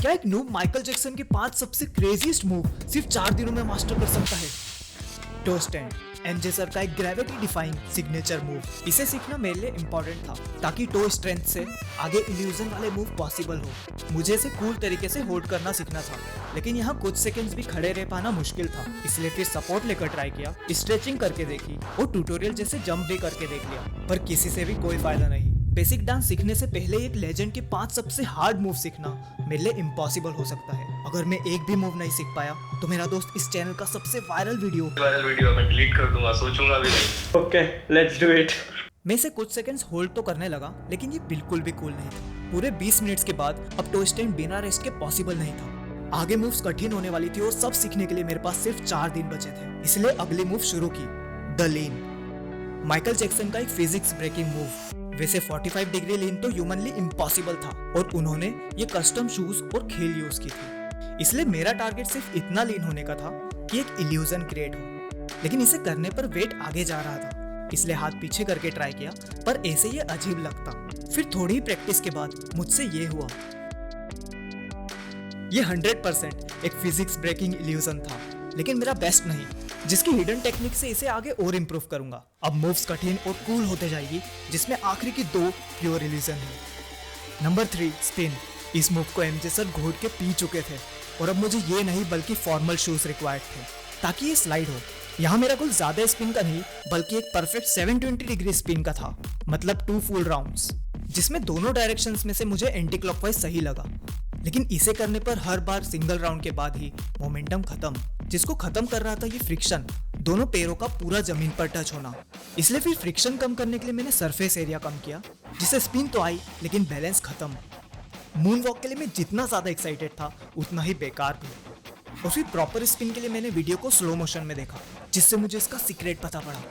क्या एक noob Michael Jackson के 5 सबसे क्रेजीस्ट मूव सिर्फ 4 दिनों में मास्टर कर सकता है? टो स्टैंड, एमजे सर का एक ग्रेविटी डिफाइंग सिग्नेचर मूव। इसे सीखना मेरे लिए इम्पोर्टेंट था ताकि टो स्ट्रेंथ से आगे इल्यूजन वाले मूव पॉसिबल हो। मुझे इसे कूल तरीके से होल्ड करना सीखना था, लेकिन यहाँ कुछ सेकंड्स भी खड़े रह पाना मुश्किल था। इसलिए फिर सपोर्ट लेकर ट्राई किया, स्ट्रेचिंग करके देखी और ट्यूटोरियल जैसे जंप भी करके देख लिया, पर किसी से भी कोई फायदा नहीं। बेसिक डांस सीखने से पहले एक लेजेंड के 5 सबसे हार्ड मूव सीखना मेरे लिए इम्पॉसिबल हो सकता है। अगर मैं एक भी मूव नहीं सीख पाया तो मेरा दोस्त इस चैनल का सबसे वायरल वीडियो मैं डिलीट कर दूंगा, सोचूंगा भी नहीं। Okay, let's do it. मैं इसे कुछ सेकंड्स होल्ड तो करने लगा, लेकिन ये बिल्कुल भी कूल नहीं था। पूरे 20 मिनट्स के बाद अब टो स्टैंड बिना रेस्ट के पॉसिबल नहीं था। आगे मूव्स कठिन होने वाली थी और सब सीखने के लिए मेरे पास सिर्फ 4 दिन बचे थे। इसलिए अगली मूव शुरू की, द लीन। माइकल जैक्सन का एक फिजिक्स ब्रेकिंग मूव। वैसे 45 डिग्री लीन तो ह्यूमनली इम्पॉसिबल था और उन्होंने ये कस्टम शूज और खेल यूज की थी। इसलिए मेरा टारगेट सिर्फ इतना लीन होने का था कि एक इल्यूजन क्रिएट हो, लेकिन इसे करने पर वेट आगे जा रहा था, इसलिए हाथ पीछे करके ट्राई किया, पर ऐसे ये अजीब लगता। फिर थोड़ी ही प्रैक्टिस के बाद मुझसे ये हुआ। ये 100% एक फिजिक्स ब्रेकिंग इल्यूजन था, लेकिन मेरा बेस्ट नहीं, जिसकी हिडन टेक्निक से इसे आगे और इम्प्रूव करूंगा। अब मूव्स कठिन और कूल होते जाएगी, जिसमें आखिरी की 2 प्योर इल्यूजन है। Number 3, spin. इस मूव को एमजे सर घोट के पी चुके थे और अब मुझे ये नहीं बल्कि फॉर्मल शूज रिक्वायर्ड थे ताकि ये स्लाइड हो। यहाँ मेरा गोल ज्यादा स्पिन का नहीं बल्कि एक परफेक्ट 720 डिग्री स्पिन का था, मतलब 2 फुल राउंड्स, जिसमें दोनों डायरेक्शंस में से मुझे एंटी क्लॉकवाइज सही लगा। लेकिन इसे करने पर हर बार सिंगल राउंड के बाद ही मोमेंटम खत्म। जिसको खत्म कर रहा था ये फ्रिक्शन, दोनों पैरों का पूरा जमीन पर टच होना। इसलिए फिर फ्रिक्शन कम करने के लिए मैंने सरफेस एरिया कम किया, जिससे स्पिन तो आई लेकिन बैलेंस खत्म। मून वॉक के लिए मैं जितना ज्यादा एक्साइटेड था उतना ही बेकार भी। और फिर प्रॉपर स्पिन के लिए मैंने वीडियो को स्लो मोशन में देखा, जिससे मुझे इसका सीक्रेट पता पड़ा।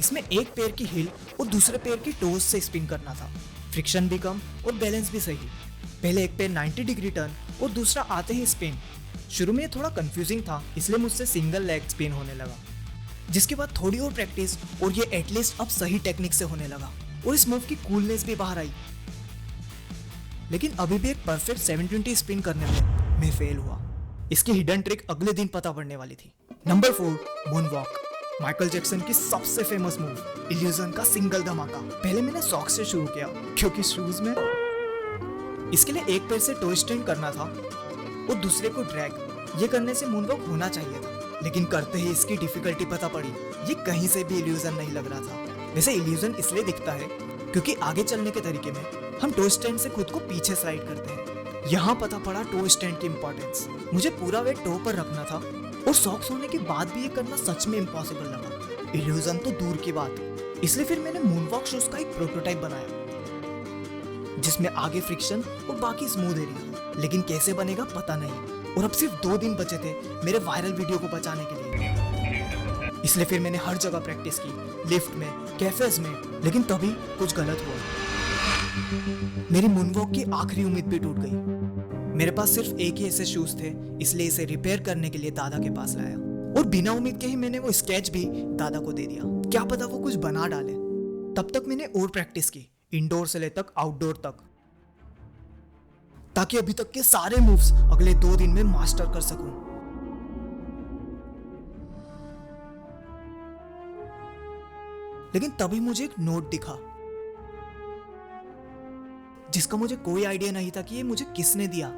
इसमें एक पैर की हिल और दूसरे पैर की टोज से स्पिन करना था, फ्रिक्शन भी कम और बैलेंस भी सही। पहले एक पैर 90 डिग्री टर्न और दूसरा आते ही स्पिन। शुरू में ये थोड़ा कंफ्यूजिंग था, इसलिए मुझसे सिंगल लेग स्पिन होने लगा। जिसके बाद थोड़ी और प्रैक्टिस और ये एटलीस्ट अब सही टेक्निक से होने लगा और इस मूव की कूलनेस भी बाहर आई। लेकिन अभी भी एक परफेक्ट 720 स्पिन करने में मैं फेल हुआ। इसकी हिडन ट्रिक अगले दिन पता पड़ने वाली थी। Number 4, moon walk. Michael Jackson की सबसे फेमस मूव, इल्यूजन का सिंगल धमाका। पहले मैंने सॉक्स से शुरू किया क्योंकि शूज में इसके लिए एक पैर से टो स्टैंड करना था और दूसरे को ड्रैग। ये करने से मूनवॉक होना चाहिए था, लेकिन करते ही इसकी डिफिकल्टी पता पड़ी। ये कहीं से भी इल्यूजन नहीं लग रहा था। वैसे इल्यूजन इसलिए दिखता है क्योंकि आगे चलने के तरीके में हम टो स्टैंड से खुद को पीछे स्लाइड करते हैं। यहाँ पता पड़ा टो स्टैंड की इंपॉर्टेंस। मुझे पूरा वेट टो पर रखना था और सॉक्स होने के बाद भी ये करना सच में इम्पॉसिबल लगा। इल्यूजन तो दूर की बात। इसलिए फिर मैंने मूनवॉक शूज का एक प्रोटोटाइप बनाया, जिसमें आगे फ्रिक्शन और बाकी स्मूथ एरिया। लेकिन कैसे बनेगा पता नहीं, और अब सिर्फ 2 दिन बचे थे मेरे वायरल वीडियो को बचाने के लिए। इसलिए फिर मैंने हर जगह प्रैक्टिस की, लिफ्ट में, कैफेज में, लेकिन तभी कुछ गलत हुआ। मेरी मूनवॉक की आखिरी उम्मीद भी टूट गई। मेरे पास सिर्फ एक ही ऐसे शूज थे, इसलिए इसे रिपेयर करने के लिए दादा के पास लाया और बिना उम्मीद के ही मैंने वो स्केच भी दादा को दे दिया। क्या पता वो कुछ बना डाले। तब तक मैंने और प्रैक्टिस की, इंडोर से ले तक आउटडोर तक, ताकि अभी तक के सारे मूव्स अगले 2 दिन में मास्टर कर सकूं। लेकिन तभी मुझे एक नोट दिखा, जिसका मुझे कोई आइडिया नहीं था कि ये मुझे किसने दिया।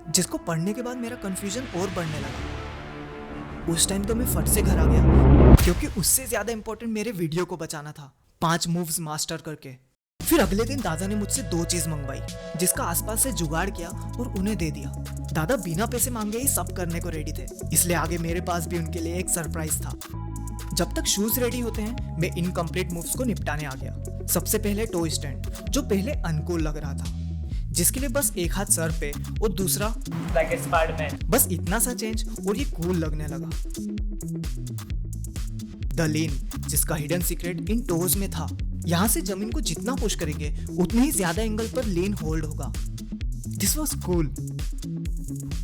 जिसको पढ़ने के बाद मेरा कंफ्यूजन और बढ़ने लगा। उस टाइम तो मैं फट से घर आ गया, क्योंकि उससे ज्यादा इंपॉर्टेंट मेरे वीडियो को बचाना था, 5 मूव्स मास्टर करके। फिर अगले दिन दादा ने मुझसे 2 चीज मंगवाई, जिसका आसपास से जुगाड़ किया और उन्हें दे दिया। दादा बिना पैसे मांगे ही सब करने को रेडी थे, इसलिए आगे मेरे पास भी उनके लिए एक सरप्राइज था। जब तक शूज रेडी होते हैं, मैं इनकम्प्लीट मूव्स को निपटाने आ गया। सबसे पहले टो स्टैंड, जो पहले अनकूल लग रहा था, जिसके लिए बस एक हाथ सर पे और दूसरा लाइक स्पाइडरमैन। बस इतना सा चेंज और ये कूल लगने लगा। द लीन, जिसका हिडन सीक्रेट इन टोज में था। यहाँ से जमीन को जितना पुश करेंगे उतनी ही ज्यादा एंगल पर लीन होल्ड होगा। This was cool.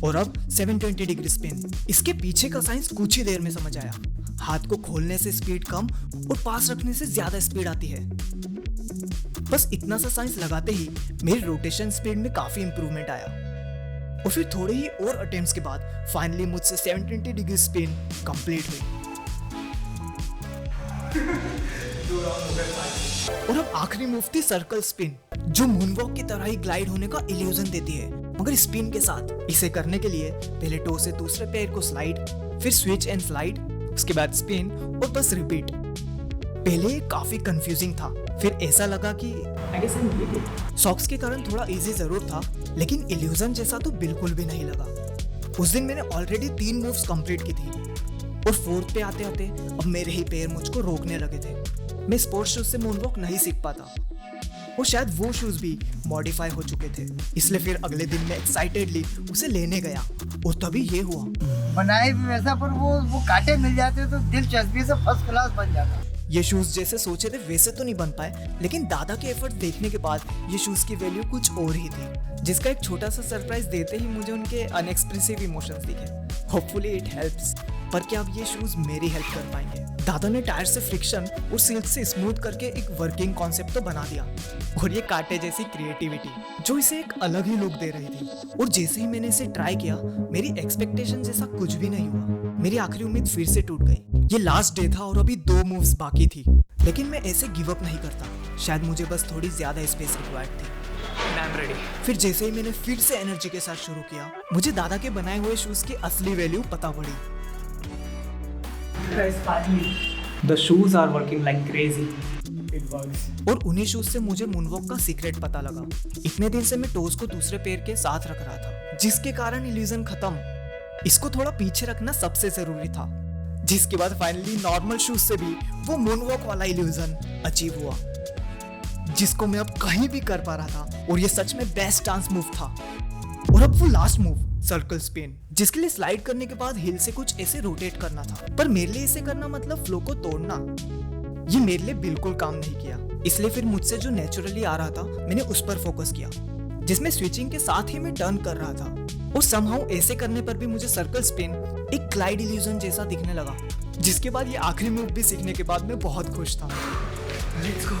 और अब 720 डिग्री स्पिन। इसके पीछे का साइंस कुछ ही देर में समझ आया। हाथ को खोलने से स्पीड कम और पास रखने से ज्यादा स्पीड आती है। बस इतना सा साइंस लगाते ही मेरी रोटेशन स्पीड में काफी इंप्रूवमेंट आया। और फिर थोड़े ही और अटेम्प्ट्स के बाद फाइनली मुझसे 720 डिग्री स्पिन कंप्लीट हुई। और अब आखिरी मूव थी सर्कल स्पिन, जो मूनवॉक की तरह ही ग्लाइड होने का इल्यूजन देती है मगर स्पिन के साथ। इसे करने के लिए पहले टो से दूसरे पैर को स्लाइड, फिर स्विच एंड स्लाइड, उसके बाद स्पिन और बस रिपीट। पहले ये काफी कंफ्यूजिंग था, फिर ऐसा लगा कि सॉक्स के कारण थोड़ा इजी जरूर था, लेकिन इल्यूजन जैसा तो बिल्कुल भी नहीं लगा। उस दिन मैंने ऑलरेडी 3 मूव्स कंप्लीट की थी और फोर्थ पे आते आते अब मेरे ही पैर मुझको रोकने लगे थे। मैं स्पोर्ट्स शूज से मूनवॉक नहीं सीख पाता और शायद वो शूज भी मॉडिफाई हो चुके थे, इसलिए फिर अगले दिन मैं एक्साइटेडली उसे लेने गया और तभी ये हुआ। बनाए भी वैसा, पर वो कांटे मिल जाते तो दिलचस्पी से फर्स्ट क्लास बन जाता। ये शूज जैसे सोचे थे वैसे तो नहीं बन पाए, लेकिन दादा के एफर्ट देखने के बाद ये शूज की वैल्यू कुछ और ही थी, जिसका एक छोटा सा सरप्राइज देते ही मुझे उनके अनएक्सप्रेसिव इमोशंस दिखे। होपफुली इट हेल्प्स, पर क्या अब ये शूज मेरी हेल्प कर पाएंगे? दादा ने टायर से फ्रिक्शन और सिल्क से स्मूथ करके एक वर्किंग कॉन्सेप्ट तो बना दिया, और ये कांटे जैसी क्रिएटिविटी जो इसे एक अलग ही लुक दे रही थी। और जैसे ही मैंने इसे ट्राई किया, मेरी एक्सपेक्टेशन जैसा कुछ भी नहीं हुआ। मेरी आखिरी उम्मीद फिर से टूट गई। ये लास्ट डे था और अभी 2 मूव्स बाकी थी, लेकिन मैं ऐसे गिव अप नहीं करता। शायद मुझे बस थोड़ी ज्यादा स्पेस रिक्वायर्ड थी। I am ready. फिर जैसे ही मैंने फिर से एनर्जी के साथ शुरू किया, मुझे दादा के बनाए हुए शूज की असली वैल्यू पता पड़ी। The shoes are working like crazy. It works. और उन्हीं शूज से मुझे मूनवॉक का सीक्रेट पता लगा। इतने दिन से मैं टोज को दूसरे पैर के साथ रख रहा था, जिसके कारण इल्यूजन खत्म। इसको थोड़ा पीछे रखना सबसे जरूरी था, जिसके बाद फाइनली नॉर्मल शूज से भी वो मूनवॉक वाला इल्यूजन अचीव हुआ, जिसको मैं अब कहीं भी कर पा रहा था। और ये सच में बेस्ट डांस मूव था। और अब वो लास्ट मूव सर्कल स्पिन, जिसके लिए स्लाइड करने के बाद हिल से कुछ ऐसे रोटेट करना था, पर मेरे लिए इसे करना मतलब फ्लो को तोड़ना। ये मेरे लिए बिल्कुल काम नहीं किया, इसलिए फिर मुझसे जो नेचुरली आ रहा था मैंने उस पर फोकस किया, जिसमें स्विचिंग के साथ ही मैं टर्न कर रहा था। और समहाउ ऐसे करने पर भी मुझे सर्कल स्पिन एक ग्लाइड इल्यूजन जैसा दिखने लगा, जिसके बाद ये आखिरी मूव भी सीखने के बाद मैं बहुत खुश था। Let's go.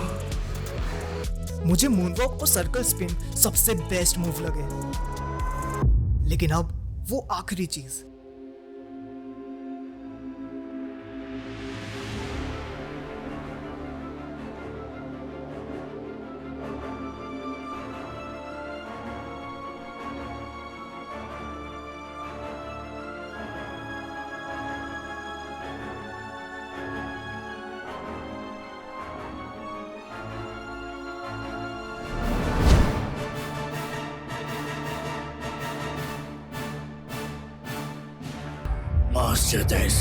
मुझे मूनवॉक और सर्कल स्पिन सबसे बेस्ट मूव लगे, लेकिन अब वो आखिरी चीज। Master this.